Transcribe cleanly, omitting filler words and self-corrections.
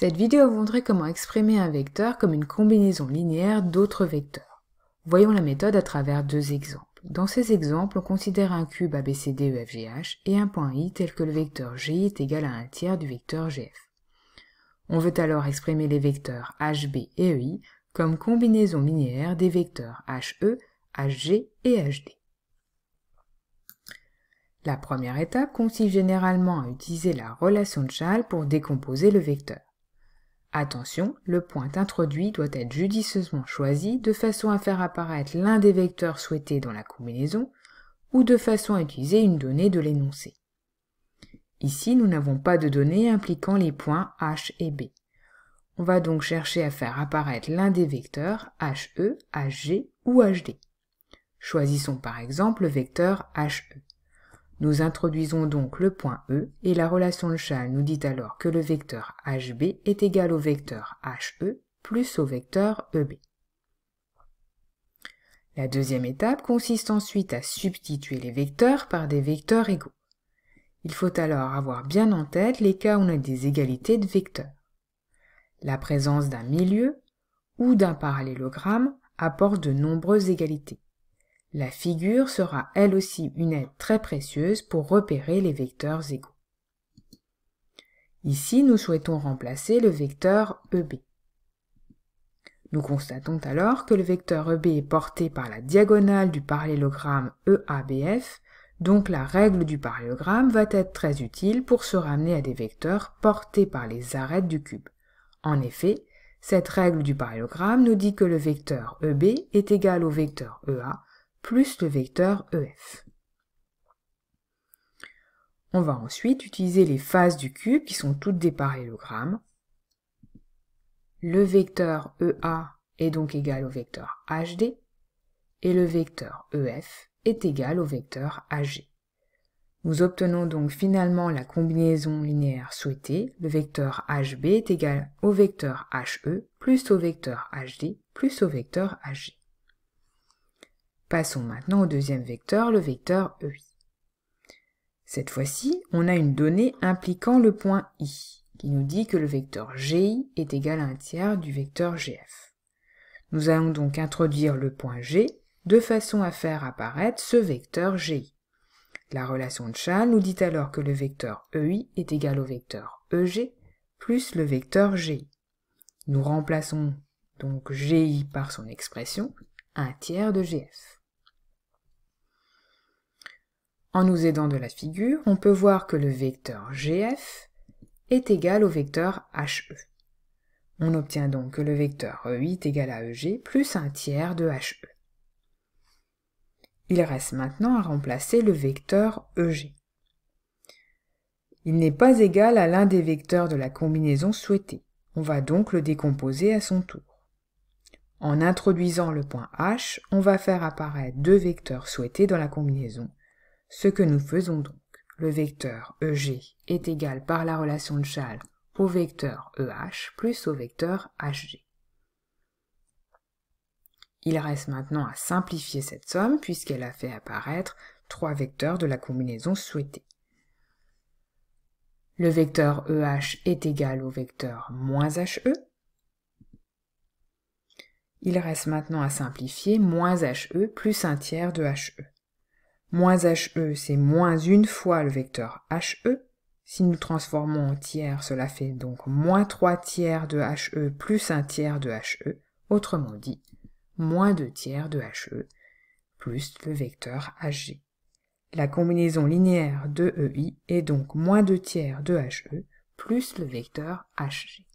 Cette vidéo vous montrer comment exprimer un vecteur comme une combinaison linéaire d'autres vecteurs. Voyons la méthode à travers deux exemples. Dans ces exemples, on considère un cube ABCDEFGH et un point I tel que le vecteur GI est égal à un tiers du vecteur GF. On veut alors exprimer les vecteurs HB et EI comme combinaison linéaire des vecteurs HE, HG et HD. La première étape consiste généralement à utiliser la relation de Chasles pour décomposer le vecteur. Attention, le point introduit doit être judicieusement choisi de façon à faire apparaître l'un des vecteurs souhaités dans la combinaison ou de façon à utiliser une donnée de l'énoncé. Ici, nous n'avons pas de données impliquant les points H et B. On va donc chercher à faire apparaître l'un des vecteurs HE, HG ou HD. Choisissons par exemple le vecteur HE. Nous introduisons donc le point E et la relation de Chasles nous dit alors que le vecteur HB est égal au vecteur HE plus au vecteur EB. La deuxième étape consiste ensuite à substituer les vecteurs par des vecteurs égaux. Il faut alors avoir bien en tête les cas où on a des égalités de vecteurs. La présence d'un milieu ou d'un parallélogramme apporte de nombreuses égalités. La figure sera elle aussi une aide très précieuse pour repérer les vecteurs égaux. Ici, nous souhaitons remplacer le vecteur EB. Nous constatons alors que le vecteur EB est porté par la diagonale du parallélogramme EABF, donc la règle du parallélogramme va être très utile pour se ramener à des vecteurs portés par les arêtes du cube. En effet, cette règle du parallélogramme nous dit que le vecteur EB est égal au vecteur EA plus le vecteur EF. On va ensuite utiliser les faces du cube qui sont toutes des parallélogrammes. Le vecteur EA est donc égal au vecteur HD et le vecteur EF est égal au vecteur HG. Nous obtenons donc finalement la combinaison linéaire souhaitée. Le vecteur HB est égal au vecteur HE plus au vecteur HD plus au vecteur HG. Passons maintenant au deuxième vecteur, le vecteur EI. Cette fois-ci, on a une donnée impliquant le point I, qui nous dit que le vecteur GI est égal à un tiers du vecteur GF. Nous allons donc introduire le point G de façon à faire apparaître ce vecteur GI. La relation de Chasles nous dit alors que le vecteur EI est égal au vecteur EG plus le vecteur GI. Nous remplaçons donc GI par son expression, un tiers de GF. En nous aidant de la figure, on peut voir que le vecteur GF est égal au vecteur HE. On obtient donc que le vecteur EI est égal à EG plus un tiers de HE. Il reste maintenant à remplacer le vecteur EG. Il n'est pas égal à l'un des vecteurs de la combinaison souhaitée. On va donc le décomposer à son tour. En introduisant le point H, on va faire apparaître deux vecteurs souhaités dans la combinaison, ce que nous faisons donc. Le vecteur EG est égal par la relation de Chasles au vecteur EH plus au vecteur HG. Il reste maintenant à simplifier cette somme puisqu'elle a fait apparaître trois vecteurs de la combinaison souhaitée. Le vecteur EH est égal au vecteur moins HE. Il reste maintenant à simplifier moins HE plus un tiers de HE. Moins HE, c'est moins une fois le vecteur HE. Si nous transformons en tiers, cela fait donc moins 3 tiers de HE plus un tiers de HE, autrement dit, moins 2 tiers de HE plus le vecteur HG. La combinaison linéaire de EI est donc moins 2 tiers de HE plus le vecteur HG.